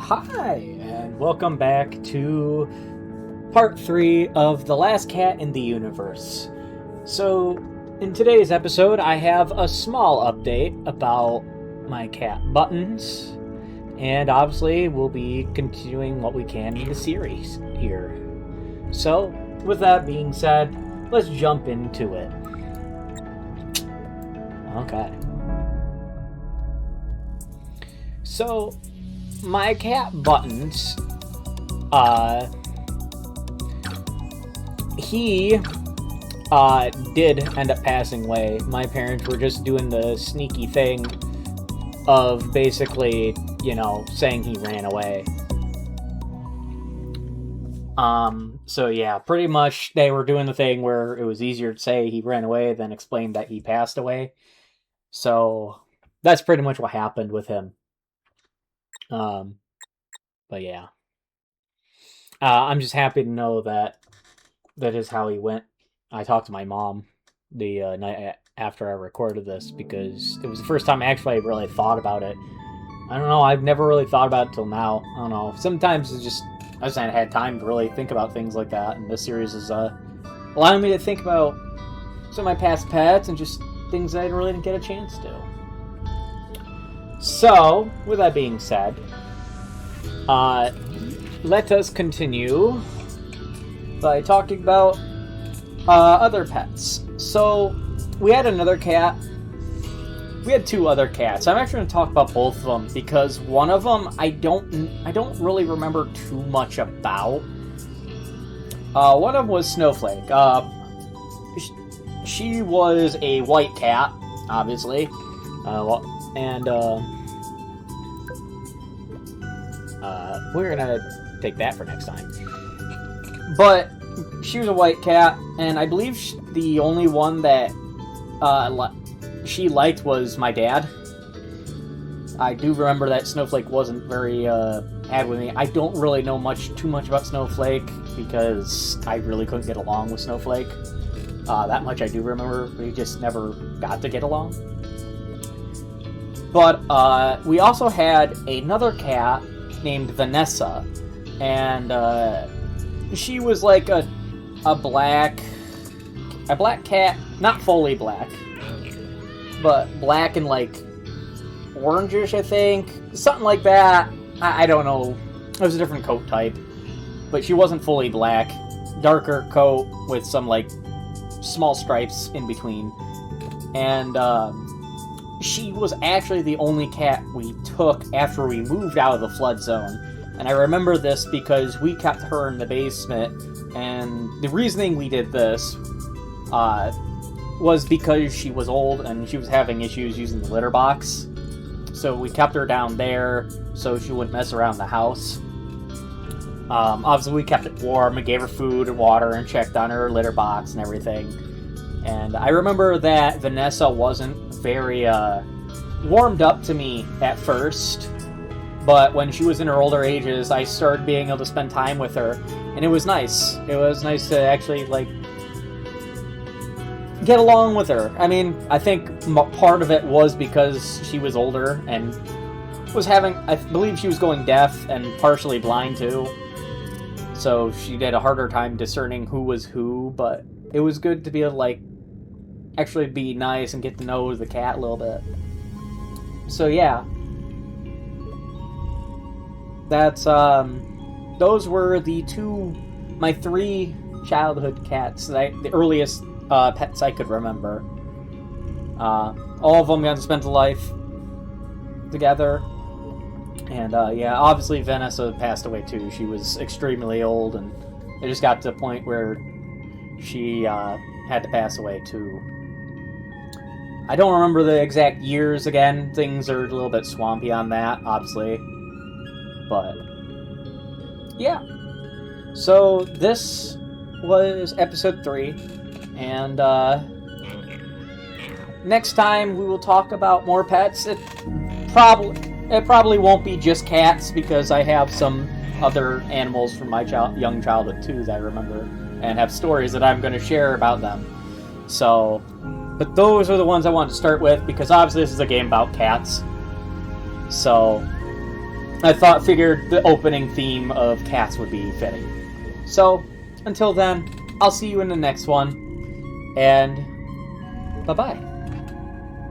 Hi, and welcome back to part 3 of The Last Cat in the Universe. So, in today's episode, I have a small update about my cat Buttons, and obviously, we'll be continuing what we can in the series here. So, with that being said, let's jump into it. Okay. So, my cat Buttons, he did end up passing away. My parents were just doing the sneaky thing of basically, saying he ran away. So yeah, pretty much they were doing the thing where it was easier to say he ran away than explain that he passed away. So that's pretty much what happened with him. But yeah. I'm just happy to know that is how he went. I talked to my mom the night after I recorded this because it was the first time I actually really thought about it. I don't know, I've never really thought about it till now. I don't know. Sometimes I just haven't had time to really think about things like that, and this series is allowing me to think about some of my past pets and just things I really didn't get a chance to. So, with that being said, let us continue by talking about other pets. So, we had another cat. We had two other cats. I'm actually going to talk about both of them because one of them I don't really remember too much about. One of them was Snowflake. She was a white cat, obviously, and we're gonna take that for next time. But she was a white cat, and I believe the only one that she liked was my dad. I do remember that Snowflake wasn't very had with me. I don't really know too much about Snowflake because I really couldn't get along with Snowflake. That much I do remember. We just never got to get along. But we also had another cat named Vanessa, and she was like a black cat, not fully black, but black and like orangish, I think, something like that. I don't know. It was a different coat type, but she wasn't fully black. Darker coat with some like small stripes in between, and she was actually the only cat we took after we moved out of the flood zone. And I remember this because we kept her in the basement, and the reasoning we did this was because she was old and she was having issues using the litter box. So we kept her down there so she wouldn't mess around the house. Obviously we kept it warm and gave her food and water and checked on her litter box and everything. And I remember that Vanessa wasn't very warmed up to me at first, but when she was in her older ages, I started being able to spend time with her, and it was nice. It was nice to actually like get along with her. I mean, I think part of it was because she was older and was having, I believe she was going deaf and partially blind too, so she had a harder time discerning who was who, but it was good to be able to like actually be nice and get to know the cat a little bit. So yeah, that's those were my three childhood cats, the earliest pets I could remember. All of them got to spend a life together, and yeah, obviously Vanessa passed away too. She was extremely old, and it just got to the point where she had to pass away too. I don't remember the exact years again. Things are a little bit swampy on that, obviously. But yeah. So this was episode 3, and next time we will talk about more pets. It probably won't be just cats because I have some other animals from my young childhood too that I remember and have stories that I'm going to share about them. So, but those are the ones I wanted to start with because obviously this is a game about cats. So, figured the opening theme of cats would be fitting. So, until then, I'll see you in the next one, and bye-bye.